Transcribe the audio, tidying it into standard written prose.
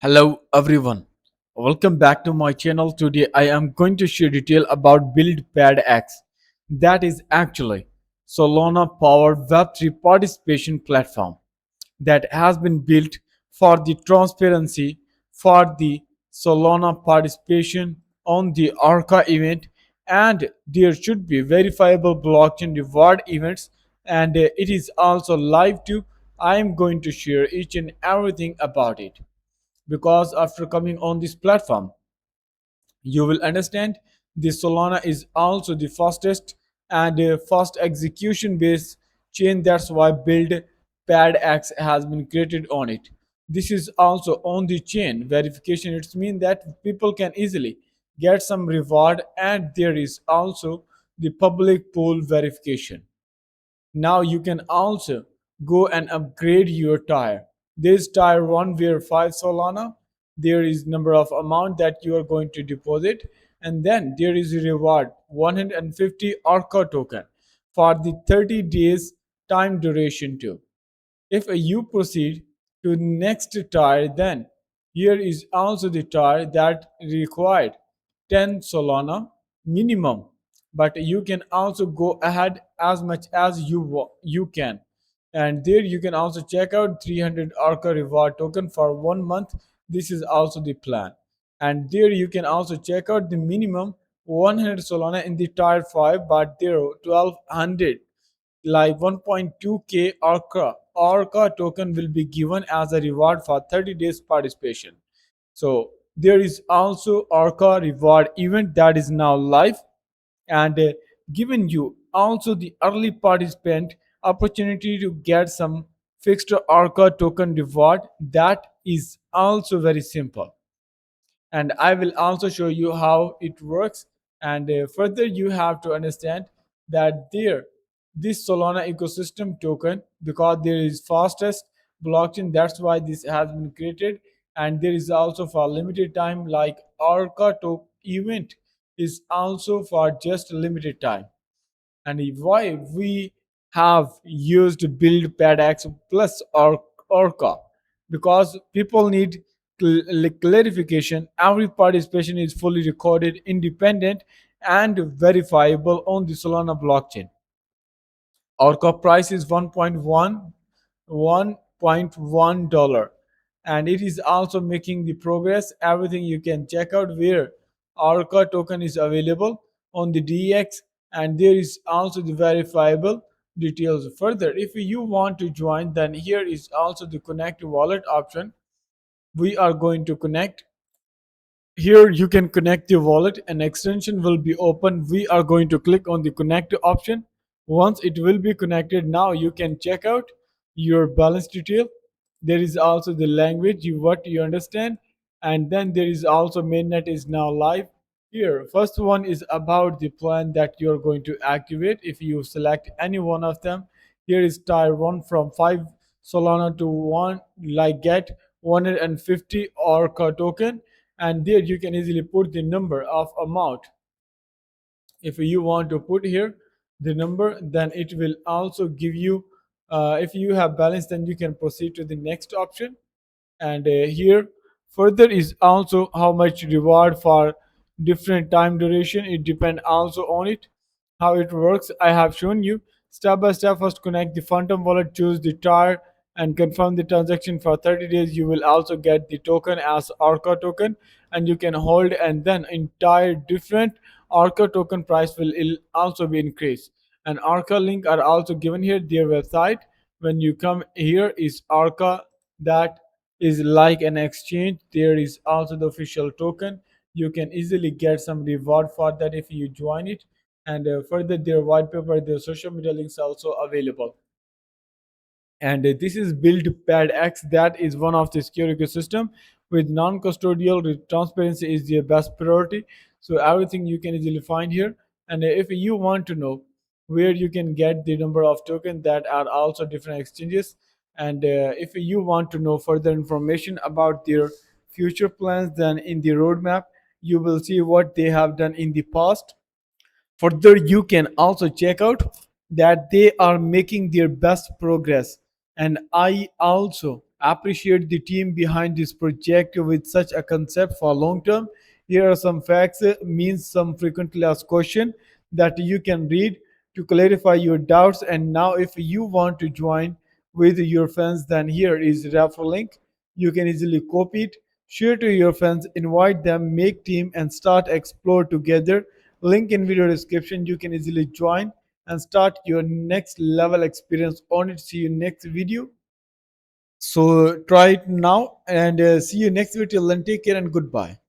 Hello everyone. Welcome back to my channel. Today I am going to share detail about BuildPadX. That is actually Solana powered Web3 participation platform that has been built for the transparency for the Solana participation on the ORCA event, and there should be verifiable blockchain reward events, and it is also live too. I am going to share each and everything about it because after coming on this platform you will understand the Solana is also the fastest and fast execution based chain. That's why BuildPadX has been created on it. This is also on the chain verification. It means that people can easily get some reward, and there is also the public pool verification. Now you can also go and upgrade your tire. This tire 1 where 5 Solana. There is number of amount that you are going to deposit, and then there is a reward 150 Orca token for the 30 days time duration too. If you proceed to next tire, then here is also the tire that required 10 Solana minimum, but you can also go ahead as much as you can. And there you can also check out 300 Orca reward token for 1 month. This is also the plan. And there you can also check out the minimum 100 Solana in the tire 5, but there 1200 like 1.2k Orca token will be given as a reward for 30 days participation. So there is also Orca reward event that is now live, and given you also the early participant opportunity to get some fixed Orca token reward. That is also very simple, and I will also show you how it works. And further you have to understand that there this Solana ecosystem token, because there is fastest blockchain, that's why this has been created. And there is also for limited time, like Orca to event is also for just limited time. And why we have used BuildPadX plus Orca, because people need clarification. Every participation is fully recorded, independent, and verifiable on the Solana blockchain. Orca price is 1.1 dollar, and it is also making the progress. Everything you can check out where Orca token is available on the DX, and there is also the verifiable details. Further, if you want to join, then here is also the connect wallet option. We are going to connect. Here you can connect your wallet, an extension will be open. We are going to click on the connect option. Once it will be connected, now you can check out your balance detail. There is also the language what you understand, and then there is also mainnet is now live. Here first one is about the plan that you're going to activate. If you select any one of them, here is tier 1 from 5 Solana to 1, like get 150 Orca token, and there you can easily put the number of amount. If you want to put here the number, then it will also give you, if you have balance, then you can proceed to the next option. And here further is also how much reward for different time duration. It depends also on it how it works. I have shown you step by step. First connect the phantom wallet, choose the tire, and confirm the transaction for 30 days. You will also get the token as Orca token, and you can hold, and then entire different Orca token price will also be increased. And Orca link are also given here, their website. When you come here is Orca, that is like an exchange. There is also the official token. You can easily get some reward for that if you join it. And further their white paper, their social media links are also available. And this is BuildPadX. That is one of the secure ecosystem with non-custodial transparency is the best priority. So everything you can easily find here. And if you want to know where you can get the number of tokens, that are also different exchanges. And if you want to know further information about their future plans, then in the roadmap you will see what they have done in the past. Further, you can also check out that they are making their best progress. And I also appreciate the team behind this project with such a concept for long term. Here are some facts, means some frequently asked question that you can read to clarify your doubts. And now if you want to join with your friends, then here is referral link. You can easily copy it, share to your friends, invite them, make team and start explore together. Link in video description. You can easily join and start your next level experience on it. See you next video. So try it now and see you next video. Till then, take care and goodbye.